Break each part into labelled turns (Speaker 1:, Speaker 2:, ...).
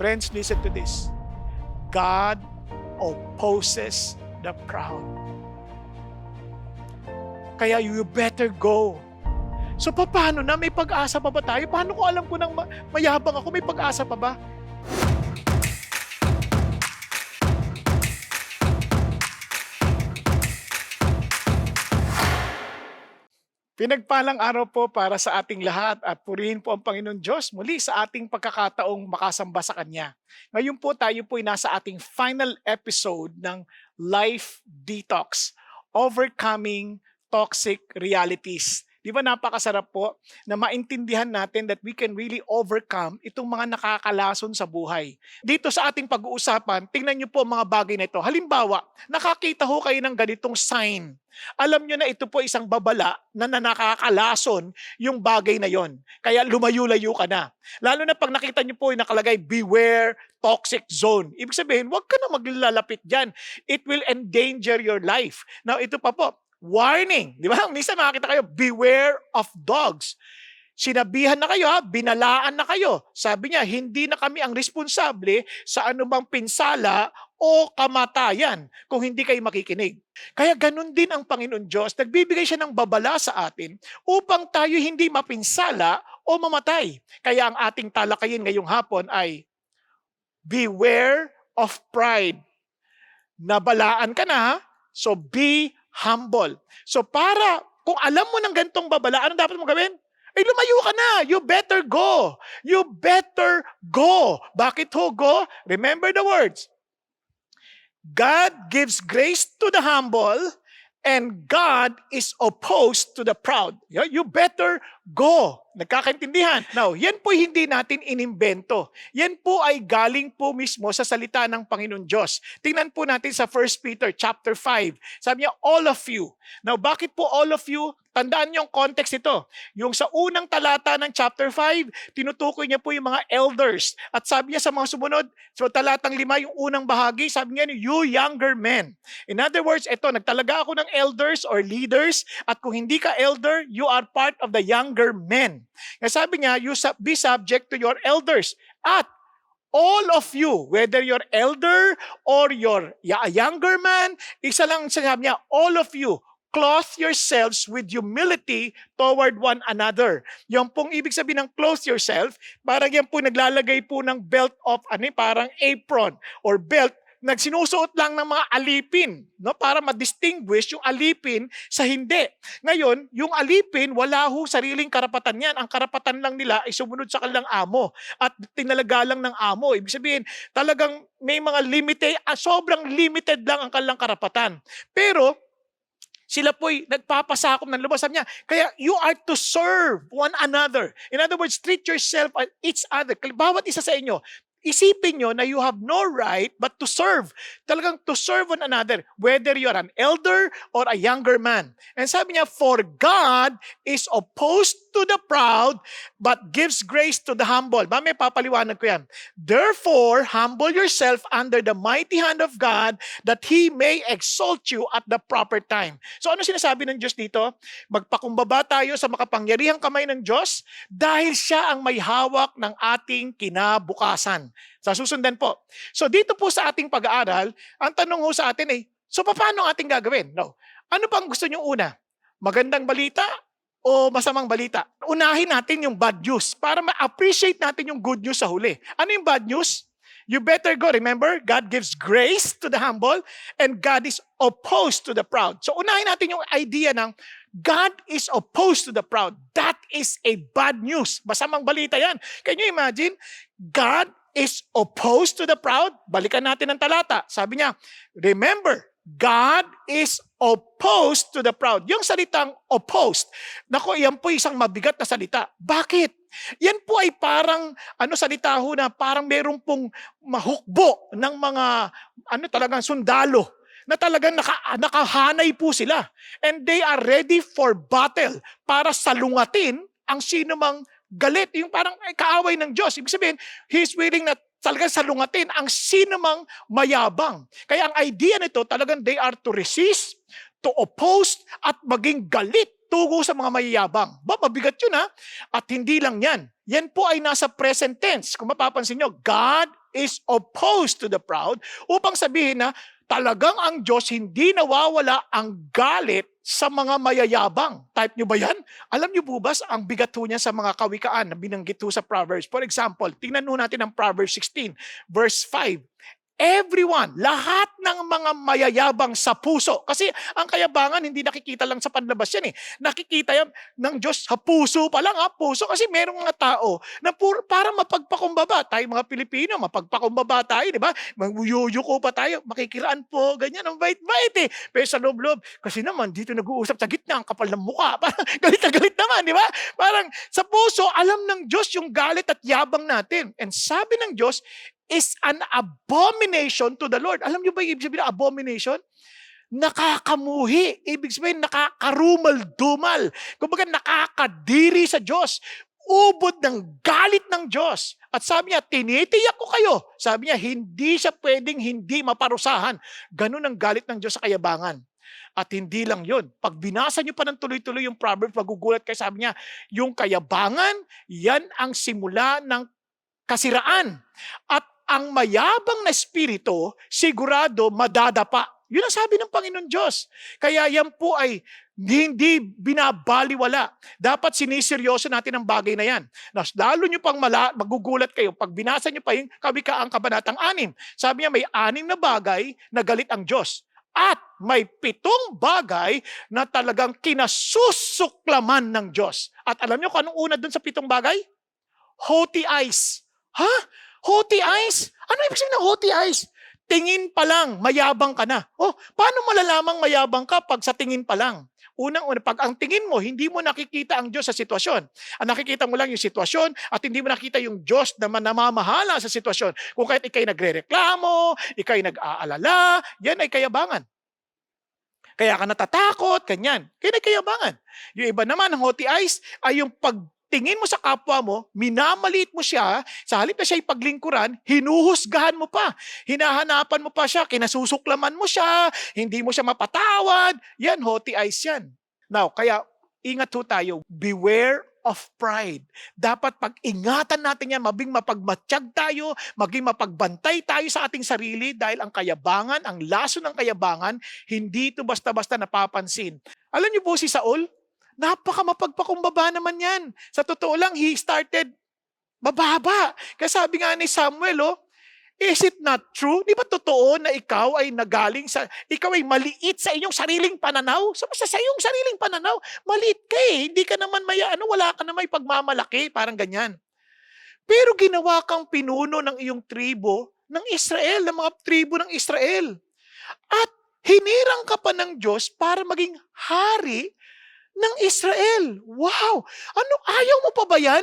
Speaker 1: Friends, listen to this. God opposes the proud. Kaya you better go. So paano na? May pag-asa pa ba tayo? Paano ko alam ko nang mayabang ako? May pag-asa pa ba? Pinagpalang araw po para sa ating lahat at purihin po ang Panginoon Diyos muli sa ating pagkakataong makasamba sa Kanya. Ngayon po tayo po ay nasa ating final episode ng Life Detox, Overcoming Toxic Realities. Di ba napakasarap po na maintindihan natin that we can really overcome itong mga nakakalason sa buhay. Dito sa ating pag-uusapan, tingnan niyo po mga bagay na ito. Halimbawa, nakakita ho kayo ng ganitong sign. Alam nyo na ito po isang babala na nakakalason yung bagay na yon. Kaya lumayo-layo ka na. Lalo na pag nakita nyo po yung nakalagay, beware toxic zone. Ibig sabihin, huwag ka na maglalapit dyan. It will endanger your life. Now, ito pa po, warning. Di ba? Minsan makakita kayo, beware of dogs. Sinabihan na kayo, binalaan na kayo. Sabi niya, hindi na kami ang responsable sa anumang pinsala o kamatayan kung hindi kayo makikinig. Kaya ganun din ang Panginoon Diyos. Nagbibigay siya ng babala sa atin upang tayo hindi mapinsala o mamatay. Kaya ang ating talakayin ngayong hapon ay beware of pride. Nabalaan ka na, so be humble. So kung alam mo ng gantong babala, ano dapat mo gawin? Ay lumayo ka na. You better go. You better go. Bakit ho go? Remember the words. God gives grace to the humble and God is opposed to the proud. You better go. Nagkakaintindihan? Now, yan po hindi natin inimbento. Yan po ay galing po mismo sa salita ng Panginoon Diyos. Tingnan po natin sa 1 Peter chapter 5. Sabi niya, all of you. Now, bakit po all of you? Tandaan niyo yung context ito. Yung sa unang talata ng chapter 5, tinutukoy niya po yung mga elders. At sabi niya sa mga sumunod, so talatang 5, yung unang bahagi, sabi niya, you younger men. In other words, ito, nagtalaga ako ng elders or leaders, at kung hindi ka elder, you are part of the younger men. Kaya sabi niya, you be subject to your elders. At all of you, whether you're elder or you're a younger man, isa lang sinabi niya, all of you, clothe yourselves with humility toward one another. Yung pong ibig sabihin ng clothe yourself, parang yan po naglalagay po ng belt of, parang apron or belt, nagsinusuot lang ng mga alipin, no, para ma-distinguish yung alipin sa hindi. Ngayon, yung alipin, wala ho sariling karapatan yan. Ang karapatan lang nila ay sumunod sa kanilang amo at tinalaga lang ng amo. Ibig sabihin, talagang may mga sobrang limited lang ang kanilang karapatan. Pero, sila po'y nagpapasakop ng lubos. Sabi niya, kaya you are to serve one another. In other words, treat yourself as each other. Bawat isa sa inyo, isipin nyo na you have no right but to serve. Talagang to serve one another, whether you're an elder or a younger man. And sabi niya, for God is opposed to the proud but gives grace to the humble. May papaliwanag ko yan. Therefore, humble yourself under the mighty hand of God that He may exalt you at the proper time. So ano sinasabi ng Diyos dito? Magpakumbaba tayo sa makapangyarihang kamay ng Diyos dahil siya ang may hawak ng ating kinabukasan. Sa susundan po. So dito po sa ating pag-aaral, ang tanong ho sa atin ay, so paano ating gagawin? No. Ano pang gusto nyo una? Magandang balita o masamang balita? Unahin natin yung bad news para ma-appreciate natin yung good news sa huli. Ano yung bad news? You better go. Remember, God gives grace to the humble and God is opposed to the proud. So unahin natin yung idea ng God is opposed to the proud. That is a bad news. Masamang balita yan. Can you imagine? God is opposed to the proud. Balikan natin ang talata. Sabi niya, remember, God is opposed to the proud. Yung salitang opposed, nako, yan po isang mabigat na salita. Bakit? Yan po ay parang, salita ho na parang meron pong mahukbo ng mga, talagang sundalo na talagang nakahanay po sila. And they are ready for battle para salungatin ang sino mang galit. Yung parang kaaway ng Diyos. Ibig sabihin, He's willing na talagang salungatin ang sino mang mayabang. Kaya ang idea nito, talagang they are to resist, to oppose, at maging galit tugo sa mga mayayabang. Mabigat yun ha. At hindi lang yan. Yan po ay nasa present tense. Kung mapapansin nyo, God is opposed to the proud upang sabihin na talagang ang Diyos hindi nawawala ang galit sa mga mayayabang. Type nyo ba yan? Alam nyo po ba ang bigat ho niya sa mga kawikaan na binanggit ho sa Proverbs? For example, tingnan ho natin ang Proverbs 16, verse 5. Everyone, lahat ng mga mayayabang sa puso. Kasi ang kayabangan hindi nakikita lang sa panlabas yan eh. Nakikita yan ng Diyos sa puso pa lang ha, puso. Kasi merong mga tao na para mapagpakumbaba. Tayo mga Pilipino, mapagpakumbaba tayo, di ba? Magyuyuko pa tayo, makikiraan po, ganyan, ang bait-bait eh. Pero sa loob-loob, kasi naman dito nag-uusap sa gitna, ang kapal ng mukha. Parang galit na galit naman, di ba? Parang sa puso, alam ng Diyos yung galit at yabang natin. And sabi ng Diyos, is an abomination to the Lord. Alam niyo ba yung ibig sabihin ng abomination? Nakakamuhi. Ibig sabihin, nakakarumal-dumal. Kumbaga, nakakadiri sa Diyos. Ubod ng galit ng Diyos. At sabi niya, tinitiyak ko kayo. Sabi niya, hindi siya pwedeng hindi maparusahan. Ganun ang galit ng Diyos sa kayabangan. At hindi lang yun. Pag binasa niyo pa ng tuloy-tuloy yung Proverbs, magugulat kayo, sabi niya, yung kayabangan, yan ang simula ng kasiraan. At ang mayabang na espiritu, sigurado madadapa. Yun ang sabi ng Panginoon Diyos. Kaya yan po ay hindi binabaliwala. Dapat siniseryoso natin ang bagay na yan. Lalo nyo pang magugulat kayo pag binasa nyo pa yung Kawikaang Kabanatang 6. Sabi niya may 6 na bagay na galit ang Diyos. At may 7 bagay na talagang kinasusuklaman ng Diyos. At alam nyo kung anong una dun sa 7 bagay? Haughty eyes. Ha? Haughty eyes? Ano ibig sabihin ng haughty eyes? Tingin pa lang, mayabang ka na. Oh, paano malalamang mayabang ka pag sa tingin pa lang? Unang-una, pag ang tingin mo, hindi mo nakikita ang Diyos sa sitwasyon. Ang nakikita mo lang yung sitwasyon at hindi mo nakita yung Diyos na namamahala sa sitwasyon. Kung kahit ikay nagre-reklamo, ikay nag-aalala, yan ay kayabangan. Kaya ka natatakot, ganyan. Kaya ay kayabangan. Yung iba naman, ang haughty eyes ay yung tingin mo sa kapwa mo, minamaliit mo siya, sa halip na siya ipaglingkuran, hinuhusgahan mo pa. Hinahanapan mo pa siya, kinasusuklaman mo siya, hindi mo siya mapatawad. Yan, haughty eyes yan. Now, kaya ingat ho tayo. Beware of pride. Dapat pag-ingatan natin yan, maging mapagmatsyag tayo, maging mapagbantay tayo sa ating sarili dahil ang kayabangan, ang laso ng kayabangan, hindi ito basta-basta napapansin. Alam niyo po si Saul, napaka mapagpakumbaba naman yan. Sa totoo lang, he started bababa. Kaya sabi nga ni Samuel, is it not true? Di ba totoo na ikaw ay nagaling ikaw ay maliit sa inyong sariling pananaw? Sa iyong sariling pananaw, maliit ka eh. Hindi ka naman wala ka naman pagmamalaki, parang ganyan. Pero ginawa kang pinuno ng iyong tribo ng Israel, ng mga tribo ng Israel. At hinirang ka pa ng Diyos para maging hari ng Israel. Wow! Ano, ayaw mo pa ba yan?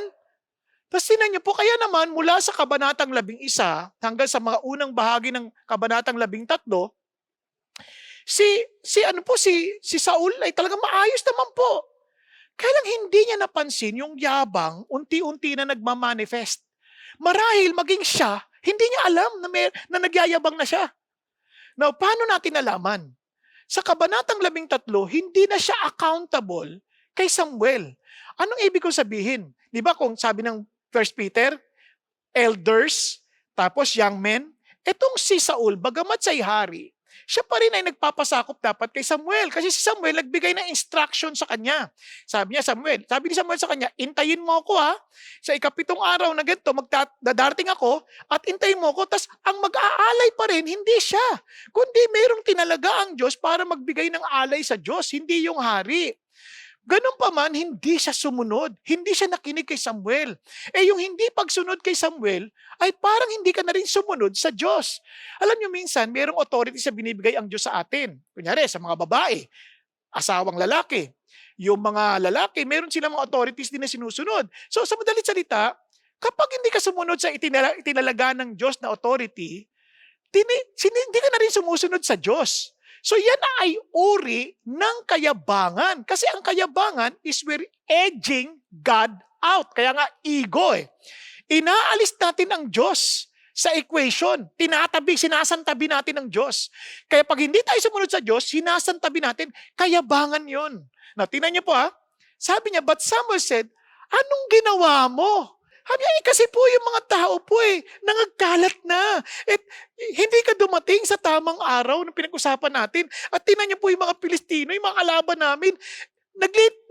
Speaker 1: Tapos tinan niyo po, kaya naman mula sa Kabanatang 11 hanggang sa mga unang bahagi ng Kabanatang 13, si Saul ay talagang maayos naman po. Kaya lang hindi niya napansin yung yabang unti-unti na nagmamanifest. Marahil maging siya, hindi niya alam na nagyayabang na siya. Now, paano natin nalaman? Sa Kabanatang 13, hindi na siya accountable kay Samuel. Anong ibig kong sabihin? Di ba kung sabi ng 1 Peter, elders, tapos young men, etong si Saul, bagamat siya'y hari, siya pa rin ay nagpapasakop dapat kay Samuel. Kasi si Samuel nagbigay ng instruction sa kanya. Sabi ni Samuel sa kanya, intayin mo ako ha. Sa ika-7 araw na ganito, darating ako at intayin mo ako. Tas ang mag-aalay pa rin, hindi siya. Kundi mayroong tinalaga ang Diyos para magbigay ng alay sa Diyos, hindi yung hari. Ganun pa man, hindi siya sumunod. Hindi siya nakinig kay Samuel. Yung hindi pagsunod kay Samuel, ay parang hindi ka na rin sumunod sa Diyos. Alam niyo minsan, mayroong authority sa binibigay ang Diyos sa atin. Kunyari, sa mga babae, asawang lalaki. Yung mga lalaki, meron silang mga authorities din na sinusunod. So, sa madalit salita, kapag hindi ka sumunod sa itinalaga ng Diyos na authority, hindi ka na rin sumusunod sa Diyos. So yan ay uri ng kayabangan. Kasi ang kayabangan is we're edging God out. Kaya nga ego eh. Inaalis natin ang Diyos sa equation. Sinasantabi natin ng Diyos. Kaya pag hindi tayo sumunod sa Diyos, sinasantabi natin, kayabangan yon. Now, tingnan niyo po ha. Sabi niya, but Samuel said, anong ginawa mo? Sabi niya, kasi po yung mga tao po nangagkalat na. At hindi ka dumating sa tamang araw na pinag-usapan natin. At tingnan niyo po yung mga Pilistino, yung mga kalaban namin,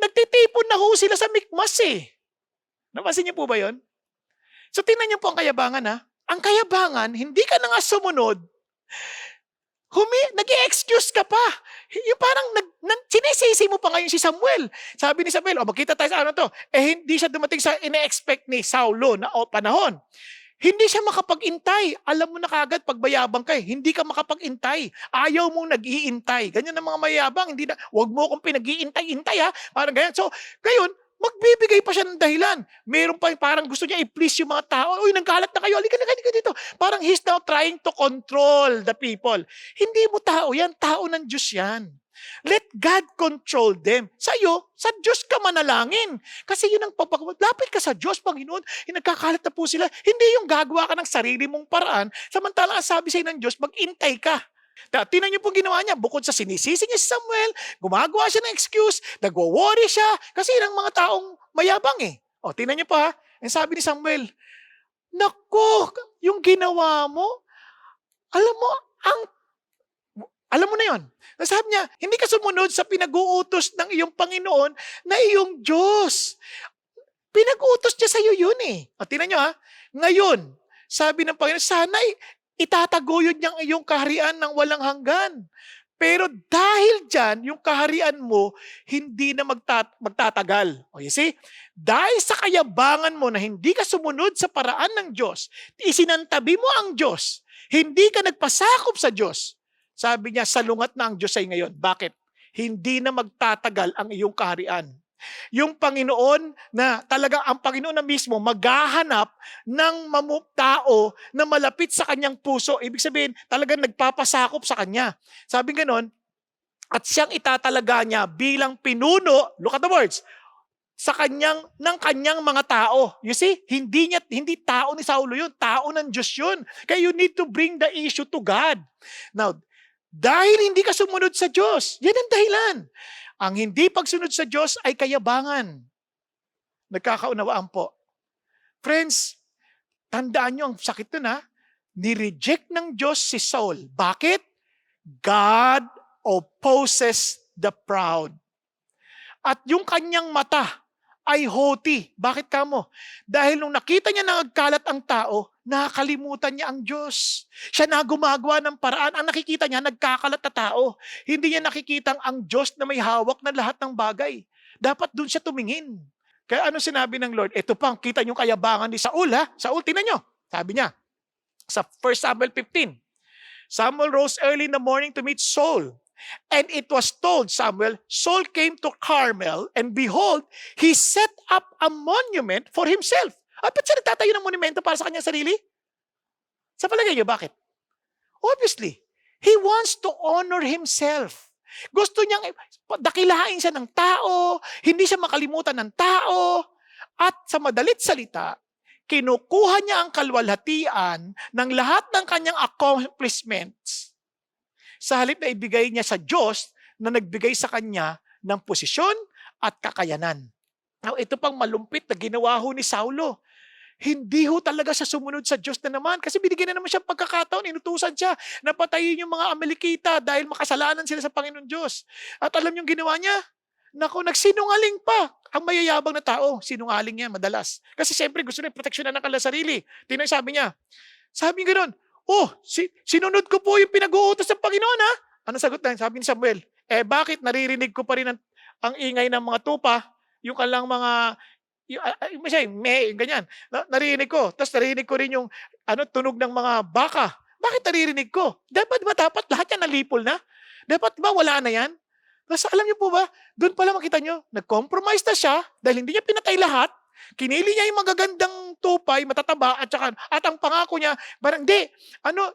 Speaker 1: nagtitipon na ho sila sa Mikmas Napansin niyo po ba yon? So tingnan niyo po ang kayabangan ha. Ang kayabangan, hindi ka na nga sumunod, nag-i-excuse ka pa. Yung parang sinisisi mo pa ngayon si Samuel. Sabi ni Samuel, magkita tayo sa ano to. Hindi siya dumating sa ine-expect ni Saulo na panahon. Hindi siya makapag-intay. Alam mo na kagad, pag mayabang ka, hindi ka makapag-intay. Ayaw mong nag-iintay. Ganyan ang mga mayabang. Huwag mo akong pinag-iintay-intay ha. Parang ganyan. So, ngayon, magbibigay pa siya ng dahilan. Meron pa parang gusto niya i-please yung mga tao. Uy, nangkalat na kayo. Halika dito. Parang he's now trying to control the people. Hindi mo tao yan. Tao ng Diyos yan. Let God control them. Sa'yo, sa Diyos ka manalangin. Kasi yun ang lapit ka sa Diyos, Panginoon. Nagkakalat na po sila. Hindi yung gagawa ka ng sarili mong paraan. Samantalang ang sabi sa'yo ng Diyos, mag-intay ka. Tingnan niyo po ginawa niya. Bukod sa sinisisi niya si Samuel, gumagawa siya ng excuse, nagwo-worry siya, kasi yun ang mga taong mayabang tingnan niyo pa ha. Ang sabi ni Samuel, naku, yung ginawa mo, alam mo na yon. Sabi niya, hindi ka sumunod sa pinag-uutos ng iyong Panginoon na iyong Diyos. Pinag-utos niya sa iyo yun tingnan niyo ha. Ngayon, sabi ng Panginoon, sana itataguyod niyang iyong kaharian ng walang hanggan. Pero dahil dyan, yung kaharian mo, hindi na magtatagal. You see? Dahil sa kayabangan mo na hindi ka sumunod sa paraan ng Diyos, isinantabi mo ang Diyos, hindi ka nagpasakop sa Diyos. Sabi niya, salungat na ang Diyos ay ngayon. Bakit? Hindi na magtatagal ang iyong kaharian. Yung Panginoon na talagang ang Panginoon na mismo maghahanap ng tao na malapit sa kanyang puso. Ibig sabihin, talagang nagpapasakop sa kanya. Sabi ganon, at siyang itatalaga niya bilang pinuno, look at the words, ng kanyang mga tao. You see, hindi tao ni Saulo yun, tao ng Diyos yun. Kaya you need to bring the issue to God. Now, dahil hindi ka sumunod sa Diyos, yan ang dahilan. Ang hindi pagsunod sa Diyos ay kayabangan. Nagkakaunawaan po. Friends, tandaan nyo ang sakit nun ha. Ni-reject ng Diyos si Saul. Bakit? God opposes the proud. At yung kanyang mata ay haughty. Bakit kamo? Dahil nung nakita niya na nagkalat ang tao, nakakalimutan niya ang Diyos. Siya na gumagawa ng paraan. Ang nakikita niya, nagkakalat na tao. Hindi niya nakikitang ang Diyos na may hawak na lahat ng bagay. Dapat dun siya tumingin. Kaya ano sinabi ng Lord? Ito pang, kita niyo kayabangan ni Saul ha? Saul, tingnan niyo. Sabi niya, sa 1 Samuel 15, Samuel rose early in the morning to meet Saul. And it was told Samuel, Saul came to Carmel, and behold, he set up a monument for himself. Ba't siya nagtatayo ng monumento para sa kanyang sarili? Sa palagay niyo, bakit? Obviously, he wants to honor himself. Gusto niyang dakilain siya ng tao, hindi siya makalimutan ng tao, at sa madalit salita, kinukuha niya ang kalwalhatian ng lahat ng kanyang accomplishments sa halip na ibigay niya sa Diyos na nagbigay sa kanya ng posisyon at kakayanan. Now, ito pang malumpit na ginawa ho ni Saulo. Hindi ho talaga siya sumunod sa Diyos na naman kasi binigyan na naman siya pagkakataon, inutusan siya na patayin yung mga Amalekita dahil makasalanan sila sa Panginoon Diyos. At alam yung ginawa niya? Naku, nagsinungaling pa. Ang mayayabang na tao, sinungaling yan madalas. Kasi siyempre gusto niya proteksyonan ng kanilang sarili. Tingnan sabi niya. Sabi niya gano'n, sinunod ko po yung pinag-uutos ng Panginoon ha. Ano sagot na? Sabi ni Samuel, bakit naririnig ko pa rin ang ingay ng mga tupa, yung kalang mga, ganyan. Naririnig ko. Tapos naririnig ko rin yung tunog ng mga baka. Bakit naririnig ko? Dapat lahat yan nalipol na? Dapat ba wala na yan? Tapos alam niyo po ba, doon pala makita niyo, nag-compromise na siya dahil hindi niya pinatay lahat. Kinili niya yung magagandang tupay, matataba, at ang pangako niya, parang,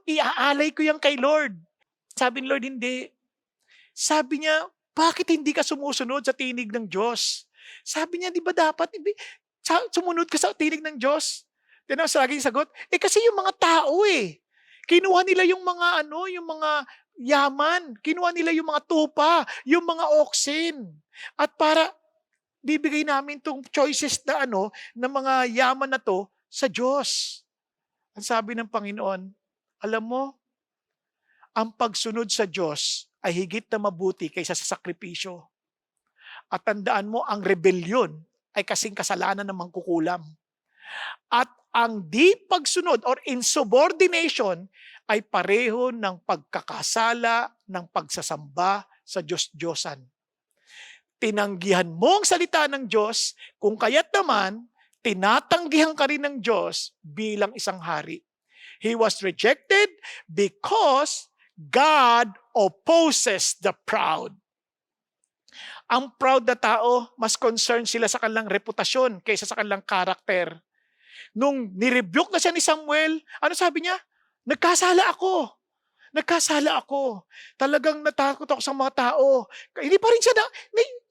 Speaker 1: iaalay ko yan kay Lord. Sabi ni Lord, hindi. Sabi niya, bakit hindi ka sumusunod sa tinig ng Diyos? Sabi niya, di ba dapat sumunod ka sa tinig ng Diyos? Yan ang laging sagot, kasi yung mga tao kinuha nila yung mga yung mga yaman, kinuha nila yung mga tupa, yung mga oxen. At para bibigay namin 'tong choices na na mga yaman na 'to sa Diyos. Ang sabi ng Panginoon, alam mo, ang pagsunod sa Diyos ay higit na mabuti kaysa sa sakripisyo. At tandaan mo, ang rebelyon ay kasing kasalanan ng mangkukulam. At ang di pagsunod or insubordination ay pareho ng pagkakasala ng pagsasamba sa Diyos-Diyosan. Tinanggihan mo ang salita ng Diyos, kung kaya't naman, tinatanggihan ka rin ng Diyos bilang isang hari. He was rejected because God opposes the proud. Ang proud na tao, mas concerned sila sa kanilang reputasyon kaysa sa kanilang karakter. Nung nirebuke na siya ni Samuel, ano sabi niya? Nagkasala ako. Nagkasala ako. Talagang natakot ako sa mga tao. Hindi pa rin siya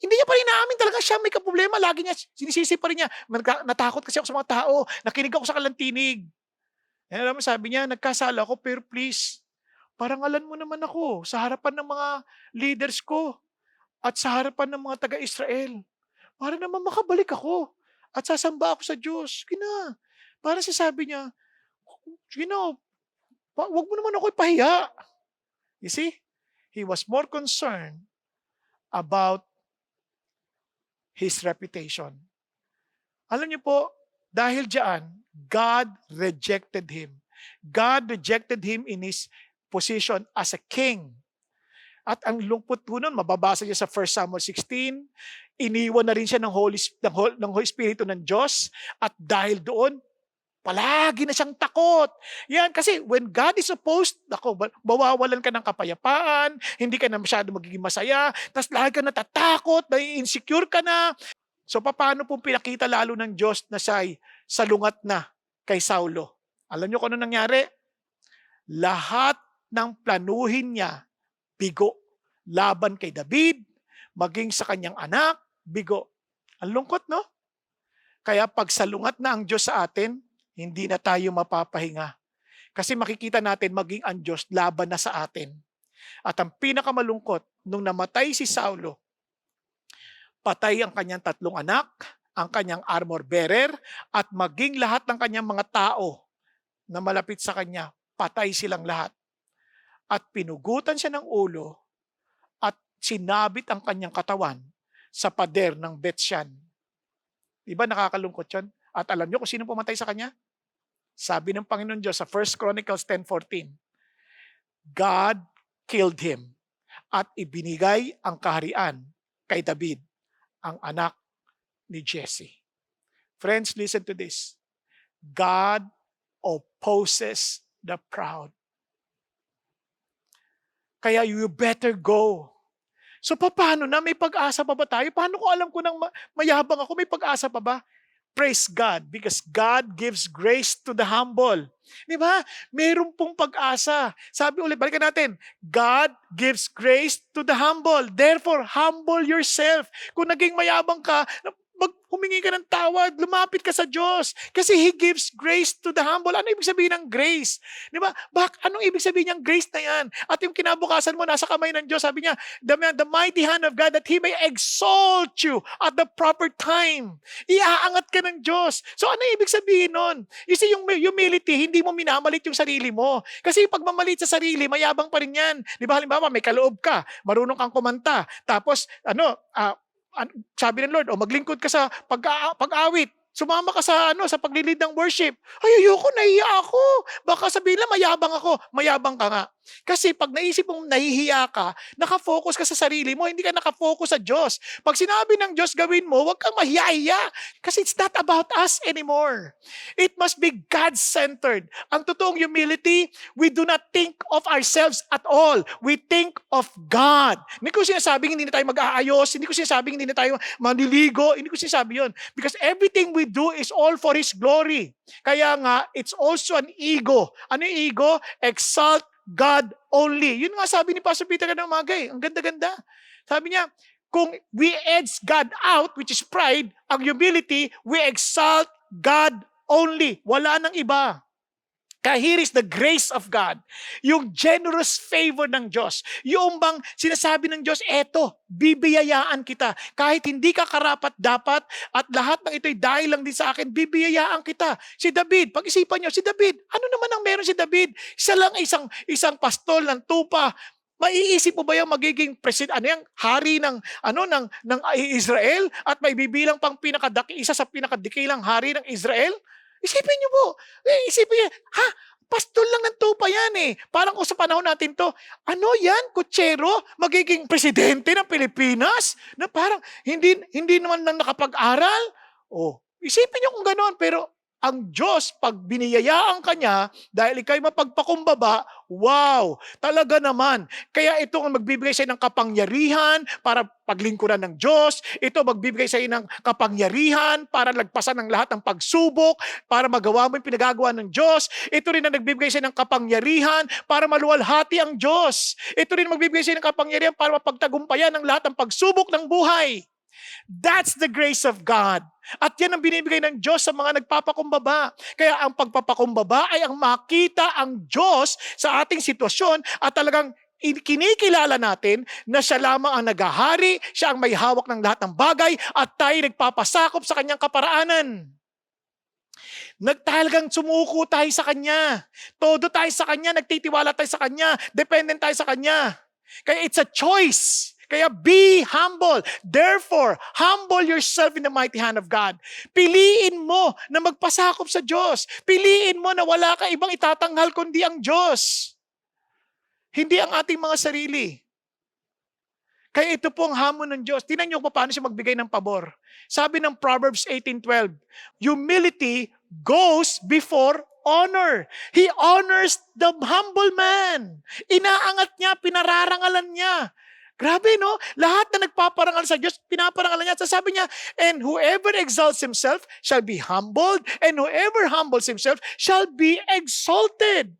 Speaker 1: hindi niya pa rin naamin talaga siya may kaproblema. Lagi niya sinisisi pa rin niya. Natakot kasi ako sa mga tao. Nakinig ako sa kanilang tinig. And alam mo, sabi niya, nagkasala ako, pero please, parangalan mo naman ako sa harapan ng mga leaders ko at sa harapan ng mga taga-Israel. Para naman makabalik ako at sasamba ako sa Diyos. Gina. Para sabi niya, wag mo naman ako ipahiya. You see? He was more concerned about his reputation. Alam niyo po, dahil diyan, God rejected him. God rejected him in his position as a king. At ang lungkot po nun, mababasa niya sa 1 Samuel 16, iniwan na rin siya ng Holy Espiritu ng Diyos, at dahil doon, palagi na siyang takot. Yan, kasi when God is opposed, bawawalan ka ng kapayapaan, hindi ka na masyado magiging masaya, tapos lagi ka natatakot, insecure ka na. So paano pong pinakita lalo ng Diyos na siya'y salungat na kay Saulo? Alam niyo kung ano nangyari? Lahat ng planuhin niya, bigo. Laban kay David, maging sa kanyang anak, bigo. Ang lungkot, no? Kaya pag salungat na ang Diyos sa atin, hindi na tayo mapapahinga. Kasi makikita natin maging ang Diyos laban na sa atin. At ang pinakamalungkot, nung namatay si Saulo, patay ang kanyang 3 anak, ang kanyang armor bearer, at maging lahat ng kanyang mga tao na malapit sa kanya, patay silang lahat. At pinugutan siya ng ulo at sinabit ang kanyang katawan sa pader ng Betshan. Diba nakakalungkot yun? At alam niyo kung sino pumatay sa kanya? Sabi ng Panginoon Diyos sa 1 Chronicles 10:14, God killed him at ibinigay ang kaharian kay David, ang anak ni Jesse. Friends, listen to this. God opposes the proud. Kaya you better go. So paano na? May pag-asa pa ba tayo? Paano ko alam ko nang mayabang ako? May pag-asa pa ba? Praise God, because God gives grace to the humble. Di ba? Meron pong pag-asa. Sabi ulit, balikan natin. God gives grace to the humble. Therefore, humble yourself. Kung naging mayabang ka, humingi ka ng tawad, lumapit ka sa Diyos. Kasi He gives grace to the humble. Ano ibig sabihin ng grace? Di ba? Anong ibig sabihin ng grace na yan? At yung kinabukasan mo, nasa kamay ng Diyos, sabi niya, the mighty hand of God that He may exalt you at the proper time. Iaangat ka ng Diyos. So ano ibig sabihin nun? You see, yung humility, hindi mo minamalit yung sarili mo. Kasi pag mamalit sa sarili, mayabang pa rin yan. Di ba? Halimbawa, may kaloob ka, marunong kang kumanta, tapos, sabi ng Lord, maglingkod ka sa pag-awit. Sumama ka sa sa paglilid ng worship. Ay, ayoko, nahiya ako. Baka sabihin lang, mayabang ako. Mayabang ka nga. Kasi pag naisip mong nahihiya ka, nakafocus ka sa sarili mo, hindi ka nakafocus sa Diyos. Pag sinabi ng Diyos gawin mo, huwag kang mahiya-hiya. Kasi it's not about us anymore. It must be God-centered. Ang totoong humility, we do not think of ourselves at all. We think of God. Hindi ko sinasabing hindi na tayo mag-aayos, hindi ko sinasabing hindi na tayo manliligo, hindi ko sinasabi yun. Because everything we do is all for His glory. Kaya nga, it's also an ego. Ano yung ego? Exalt God only. Yun nga sabi ni Pastor Peter kanina umaga Ang ganda-ganda. Sabi niya, kung we edge God out, which is pride, ang humility, we exalt God only. Wala nang iba. Kaya here is the grace of God. Yung generous favor ng Diyos. Yung bang sinasabi ng Diyos, eto, bibiyayaan kita. Kahit hindi ka karapat dapat at lahat ng ito'y dahil lang din sa akin, bibiyayaan kita. Si David, pag-isipan nyo, si David, ano naman ang meron si David? Isa lang isang pastol ng tupa. Maiisip mo ba yung magiging hari ng Israel at may bibilang pang isa sa pinakadikilang hari ng Israel? Isipin niyo po. Isipin niyo, pastol lang ng tupa yan eh. Parang kung sa panahon natin to, ano yan, kutsero, magiging presidente ng Pilipinas? Na parang hindi naman lang nakapag-aral? Isipin niyo kung gano'n, pero ang Diyos, pag biniyayaan ka niya, dahil ikaw'y mapagpakumbaba, wow, talaga naman. Kaya ito ang magbibigay sa ng kapangyarihan para paglingkuran ng Diyos. Ito magbibigay sa ng kapangyarihan para lagpasan ng lahat ng pagsubok, para magawa mo yung pinagagawa ng Diyos. Ito rin ang nagbibigay sa ng kapangyarihan para maluwalhati ang Diyos. Ito rin ang magbibigay sa ng kapangyarihan para mapagtagumpayan ng lahat ng pagsubok ng buhay. That's the grace of God. At yan ang binibigay ng Diyos sa mga nagpapakumbaba. Kaya ang pagpapakumbaba ay ang makita ang Diyos sa ating sitwasyon at talagang kinikilala natin na siya lamang ang naghahari, siya ang may hawak ng lahat ng bagay at tayo nagpapasakop sa kanyang kaparaanan. Talagang sumuko tayo sa Kanya. Todo tayo sa Kanya, nagtitiwala tayo sa Kanya, dependent tayo sa Kanya. Kaya it's a choice. Kaya be humble. Therefore, humble yourself in the mighty hand of God. Piliin mo na magpasakop sa Diyos. Piliin mo na wala ka ibang itatanghal kundi ang Diyos. Hindi ang ating mga sarili. Kaya ito po ang hamon ng Diyos. Tingnan niyo kung paano siya magbigay ng pabor. Sabi ng Proverbs 18:12, humility goes before honor. He honors the humble man. Inaangat niya, pinararangalan niya. Grabe, no? Lahat na nagpaparangal sa Diyos, pinaparangalan niya. Sabi niya, and whoever exalts himself shall be humbled, and whoever humbles himself shall be exalted.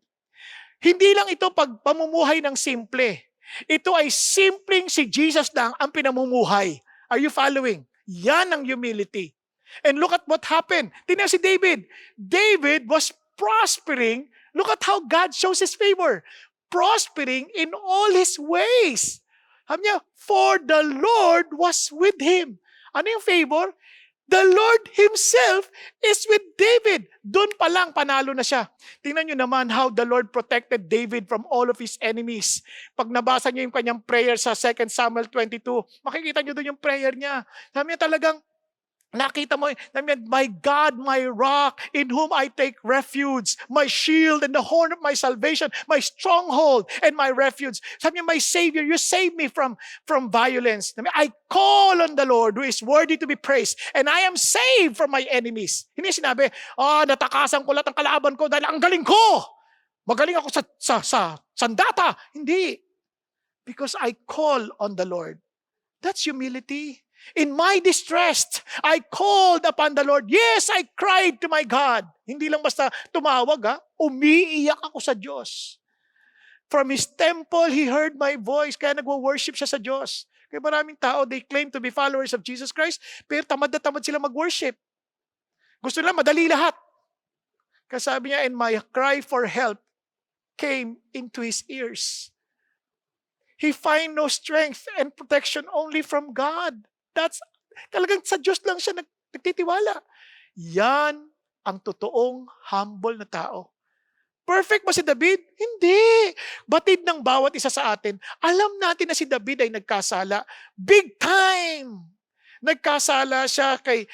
Speaker 1: Hindi lang ito pamumuhay ng simple. Ito ay simpleng si Jesus lang ang pinamumuhay. Are you following? Yan ang humility. And look at what happened. Tingnan si David. David was prospering. Look at how God shows His favor. Prospering in all His ways. Sabi niya, for the Lord was with him. Ano yung favor? The Lord Himself is with David. Doon pa lang, panalo na siya. Tingnan nyo naman how the Lord protected David from all of his enemies. Pag nabasa nyo yung kanyang prayer sa 2 Samuel 22, makikita nyo doon yung prayer niya. Sabi niya talagang, nakita mo, my God, my rock, in whom I take refuge, my shield and the horn of my salvation, my stronghold and my refuge. Sabi niya, my Savior, you save me from violence. I call on the Lord who is worthy to be praised, and I am saved from my enemies. Hindi sinabi, natakasan ko lahat ng kalaban ko dahil ang galing ko. Magaling ako sa sandata. Hindi. Because I call on the Lord. That's humility. In my distress, I called upon the Lord. Yes, I cried to my God. Hindi lang basta tumawag, umiiyak ako sa Diyos. From His temple, He heard my voice. Kaya nagwo-worship siya sa Diyos. Kaya maraming tao, they claim to be followers of Jesus Christ, pero tamad na tamad sila mag-worship. Gusto nila madali lahat. Kaya sabi niya, and my cry for help came into His ears. He find no strength and protection only from God. That's talagang sa Diyos lang siya nagtitiwala. Yan ang totoong humble na tao. Perfect ba si David? Hindi. Batid ng bawat isa sa atin. Alam natin na si David ay nagkasala. Big time! Nagkasala siya kay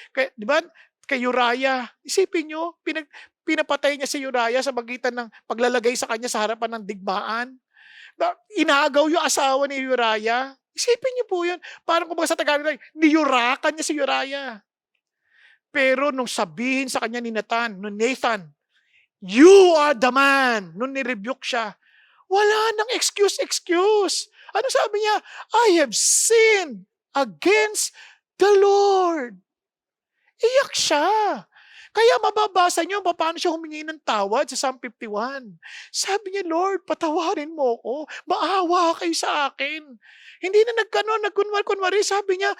Speaker 1: Uriah. Isipin nyo, pinapatay niya si Uriah sa magitan ng paglalagay sa kanya sa harapan ng digmaan. Inagaw yung asawa ni Uriah. Isipin niyo po yun. Parang kumbaga sa Tagalog, niyurakan niya si Uriah. Pero nung sabihin sa kanya ni Nathan, you are the man. Nung nirebuke siya, wala nang excuse. Ano sabi niya? I have sinned against the Lord. Iyak siya. Kaya mababasa niyo paano siya humingi ng tawad sa Psalm 51. Sabi niya, Lord, patawarin mo ko. Maawa kayo sa akin. Hindi na nagkunwari. Sabi niya,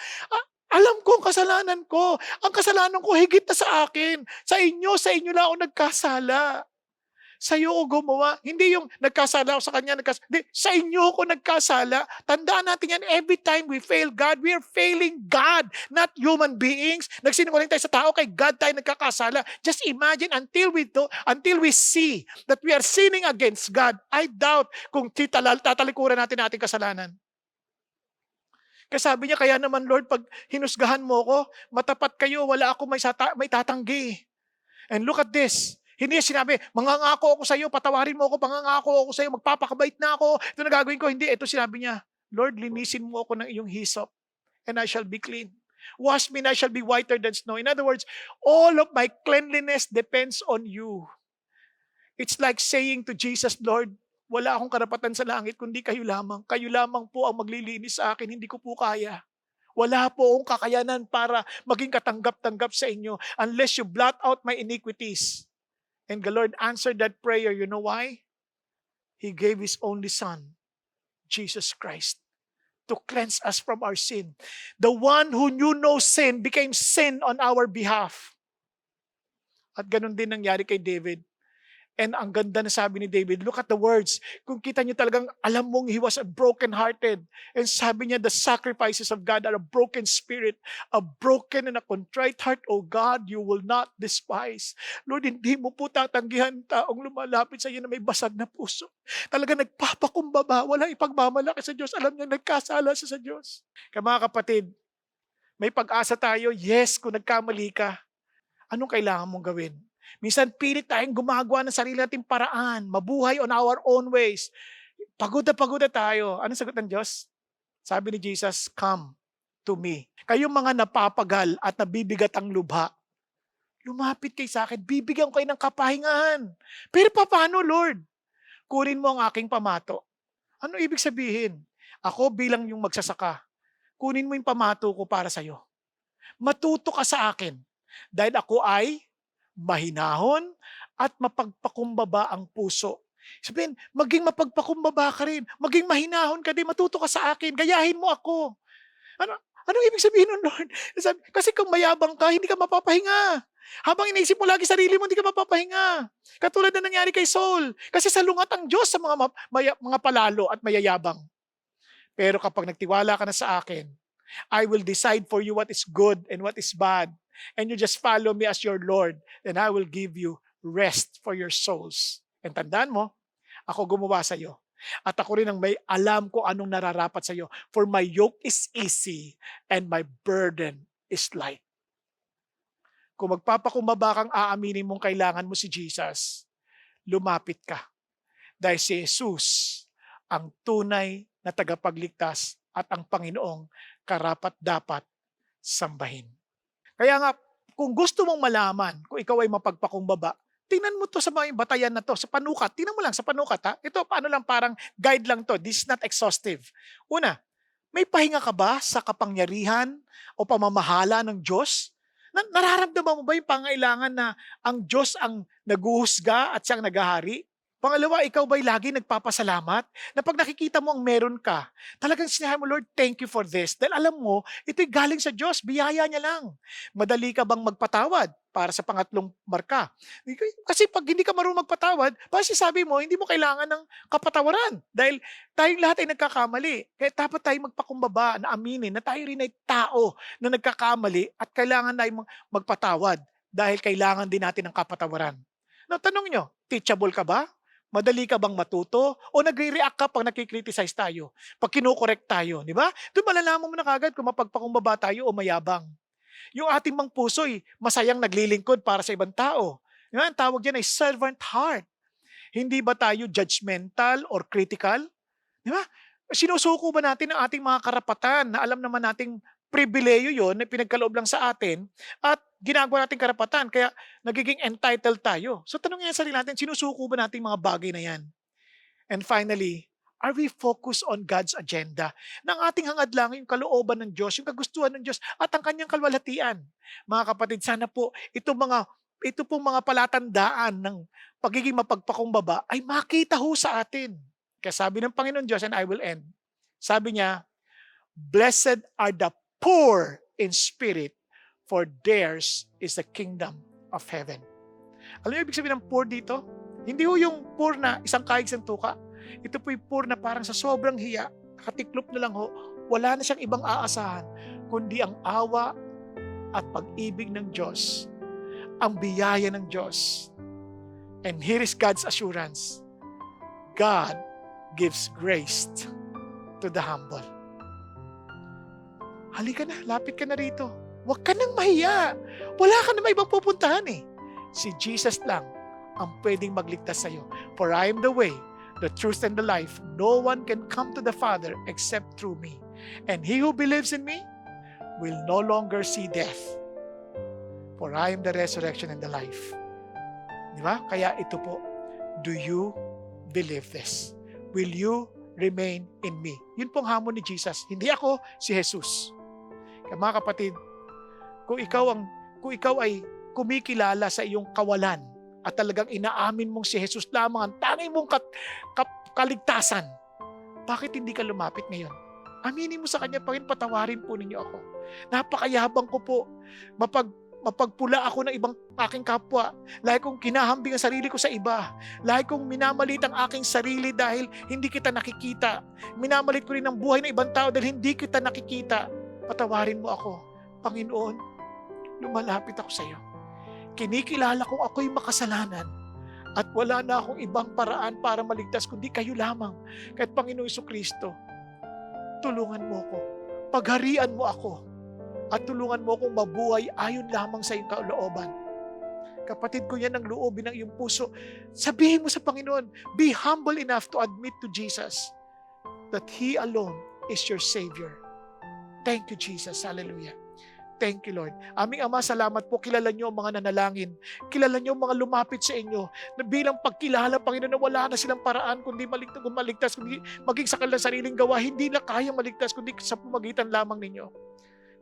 Speaker 1: Alam ko ang kasalanan ko. Ang kasalanan ko higit na sa akin. Sa inyo lang ako nagkasala. Sa'yo ako gumawa. Hindi yung nagkasala ako sa kanya, hindi, sa inyo ako nagkasala. Tandaan natin yan, every time we fail God, we are failing God, not human beings. Nagsinungaling tayo sa tao, kay God tayo nagkakasala. Just imagine, until we see that we are sinning against God, I doubt kung tatalikuran natin ating kasalanan. Kaya sabi niya, kaya naman Lord, pag hinusgahan mo ko, matapat kayo, wala ako may tatanggi. And look at this. Hindi niya sinabi, mangangako ako sa iyo, patawarin mo ako, mangangako ako sa iyo, magpapakabait na ako, ito na gagawin ko. Hindi, ito sinabi niya, Lord, linisin mo ako ng iyong hyssop, and I shall be clean. Wash me, and I shall be whiter than snow. In other words, all of my cleanliness depends on you. It's like saying to Jesus, Lord, wala akong karapatan sa langit, kundi kayo lamang. Kayo lamang po ang maglilinis sa akin, hindi ko po kaya. Wala po akong kakayanan para maging katanggap-tanggap sa inyo unless you blot out my iniquities. And the Lord answered that prayer. You know why? He gave His only Son, Jesus Christ, to cleanse us from our sin. The one who knew no sin became sin on our behalf. At ganun din nangyari kay David. And ang ganda na sabi ni David, look at the words. Kung kita niyo talagang alam mong he was a broken-hearted. And sabi niya, the sacrifices of God are a broken spirit, a broken and a contrite heart. Oh God, you will not despise. Lord, hindi mo po tatanggihan taong lumalapit sa iyo na may basag na puso. Talaga nagpapakumbaba, walang ipagmamalaki sa Diyos. Alam niya, nagkasala siya sa Diyos. Kaya mga kapatid, may pag-asa tayo. Yes, kung nagkamali ka, anong kailangan mong gawin? Minsan pilit tayong gumagawa ng sarili nating paraan, mabuhay on our own ways. Pagod na tayo. Anong sagot ng Diyos? Sabi ni Jesus, come to me. Kayong mga napapagal at nabibigat ang lubha, lumapit kayo sa akin, bibigyan ko kayo ng kapahingahan. Pero paano, Lord? Kunin mo ang aking pamato. Ano ibig sabihin? Ako bilang yung magsasaka, kunin mo yung pamato ko para sa'yo. Matuto ka sa akin dahil ako ay mahinahon at mapagpakumbaba ang puso. Sabihin, maging mapagpakumbaba ka rin, maging mahinahon ka din, matuto ka sa akin, gayahin mo ako. Anong ibig sabihin nun, Lord? Kasi kung mayabang ka, hindi ka mapapahinga. Habang iniisip mo lagi sarili mo, hindi ka mapapahinga. Katulad na nangyari kay Saul. Kasi salungat ang Diyos sa mga palalo at mayayabang. Pero kapag nagtiwala ka na sa akin, I will decide for you what is good and what is bad. And you just follow me as your Lord, and I will give you rest for your souls. And tandaan mo, ako gumawa sa iyo. At ako rin ang may alam ko anong nararapat sa iyo. For my yoke is easy and my burden is light. Kung magpapakumbaba kang aaminin mong kailangan mo si Jesus, lumapit ka. Dahil si Jesus ang tunay na tagapagligtas at ang Panginoong karapat-dapat sambahin. Kaya nga, kung gusto mong malaman kung ikaw ay mapagpakumbaba, tingnan mo to sa mga batayan na to, sa panukat. Tingnan mo lang sa panukat, ha? Ito, paano lang, parang guide lang to. This is not exhaustive. Una, may pahinga ka ba sa kapangyarihan o pamamahala ng Diyos? Nararamdaman mo ba yung pangailangan na ang Diyos ang naguhusga at siyang naghahari? Pangalawa, ikaw ba'y lagi nagpapasalamat na pag nakikita mo ang meron ka, talagang sinabi mo, Lord, thank you for this. Dahil alam mo, ito'y galing sa Diyos, biyaya niya lang. Madali ka bang magpatawad para sa pangatlong marka? Kasi pag hindi ka marunong magpatawad, sabi mo, hindi mo kailangan ng kapatawaran. Dahil tayong lahat ay nagkakamali. Kaya dapat tayong magpakumbaba na aminin na tayo rin ay tao na nagkakamali at kailangan tayong magpatawad dahil kailangan din natin ng kapatawaran. Now, tanong nyo, teachable ka ba? Madali ka bang matuto? O nagre-react ka pag nakikriticize tayo? Pag kinokorek tayo, di ba? Doon malalaman mo na kagad kung mapagpakumbaba tayo o mayabang. Yung ating mang puso'y masayang naglilingkod para sa ibang tao. Di ba? Ang tawag dyan ay servant heart. Hindi ba tayo judgmental or critical? Di ba? Sinusuko ba natin ang ating mga karapatan na alam naman nating pribileyo yon na pinagkaloob lang sa atin at ginagawa natin karapatan kaya nagiging entitled tayo. So tanongin sa sarili natin, sinusuko ba natin mga bagay na yan? And finally, are we focused on God's agenda? Nang ating hangad lang yung kalooban ng Diyos, yung kagustuhan ng Diyos at ang kanyang kalwalhatian. Mga kapatid, sana po ito pong mga palatandaan ng pagiging mapagpakumbaba ay makita ho sa atin. Kaya sabi ng Panginoon Diyos, and I will end. Sabi niya, blessed are the poor in spirit, for theirs is the kingdom of heaven. Alam niyo ibig sabihin ng poor dito? Hindi ho yung poor na isang kaig isang tuka. Ito po yung poor na parang sa sobrang hiya, nakatiklop na lang ho, wala na siyang ibang aasahan, kundi ang awa at pag-ibig ng Diyos, ang biyaya ng Diyos. And here is God's assurance. God gives grace to the humble. Halika na, lapit ka na rito. Huwag ka nang mahiya. Wala ka na may ibang pupuntahan eh. Si Jesus lang ang pwedeng magligtas sa iyo. For I am the way, the truth, and the life. No one can come to the Father except through me. And he who believes in me will no longer see death. For I am the resurrection and the life. Di ba? Kaya ito po, do you believe this? Will you remain in me? Yun pong hamon ni Jesus. Hindi ako, si Jesus. Kaya mga kapatid, kung ikaw ay kumikilala sa iyong kawalan at talagang inaamin mong si Jesus lamang ang tanging mong kaligtasan, bakit hindi ka lumapit ngayon? Aminin mo sa Kanya, Panginoon, patawarin po ninyo ako. Napakayabang ko po. Mapagpula ako ng ibang aking kapwa. Lagi kong kinahambing ang sarili ko sa iba. Lagi kong minamalit ang aking sarili dahil hindi kita nakikita. Minamalit ko rin ang buhay ng ibang tao dahil hindi kita nakikita. Patawarin mo ako. Panginoon, lumalapit ako sa iyo. Kinikilala kong ako'y makasalanan at wala na akong ibang paraan para maligtas kundi kayo lamang. Kahit Panginoong Jesucristo, tulungan mo ako. Pagharian mo ako. At tulungan mo akong mabuhay ayon lamang sa iyong kalooban. Kapatid ko, yan ang loobin ng iyong puso. Sabihin mo sa Panginoon, be humble enough to admit to Jesus that He alone is your Savior. Thank you, Jesus. Hallelujah. Thank you, Lord. Aming Ama, salamat po. Kilala niyo ang mga nanalangin. Kilala niyo ang mga lumapit sa inyo na bilang pagkilala, Panginoon, na wala na silang paraan kundi maligtas, kundi maging sa kanilang sariling gawa, hindi na kaya maligtas kundi sa pamagitan lamang ninyo.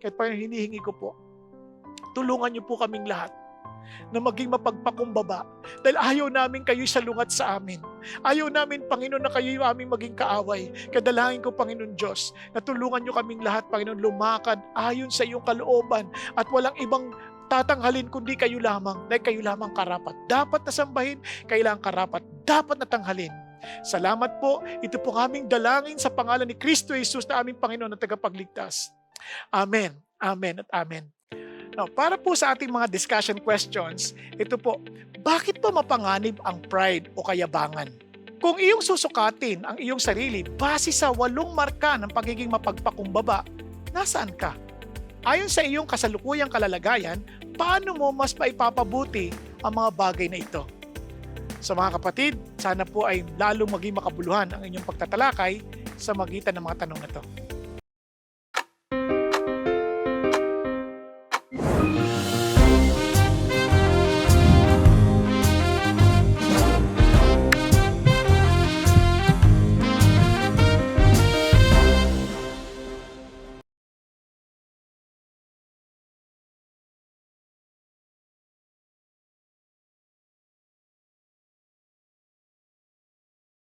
Speaker 1: Kahit Panginoon, hinihingi ko po, tulungan niyo po kaming lahat na maging mapagpakumbaba dahil ayaw namin kayo salungat sa amin. Ayaw namin, Panginoon, na kayo yung aming maging kaaway. Kadalangin ko, Panginoon Diyos, na tulungan niyo kaming lahat, Panginoon, lumakad ayon sa iyong kalooban at walang ibang tatanghalin kundi kayo lamang dahil kayo lamang karapat. Dapat nasambahin, kailangan karapat, dapat natanghalin. Salamat po, ito po aming dalangin sa pangalan ni Kristo Jesus na aming Panginoon at tagapagligtas. Amen, amen at amen. Now, para po sa ating mga discussion questions, ito po, bakit po mapanganib ang pride o kayabangan? Kung iyong susukatin ang iyong sarili base sa 8 marka ng pagiging mapagpakumbaba, nasaan ka? Ayon sa iyong kasalukuyang kalalagayan, paano mo mas maipapabuti ang mga bagay na ito? Sa mga kapatid, sana po ay lalong maging makabuluhan ang inyong pagtatalakay sa magitan ng mga tanong na ito.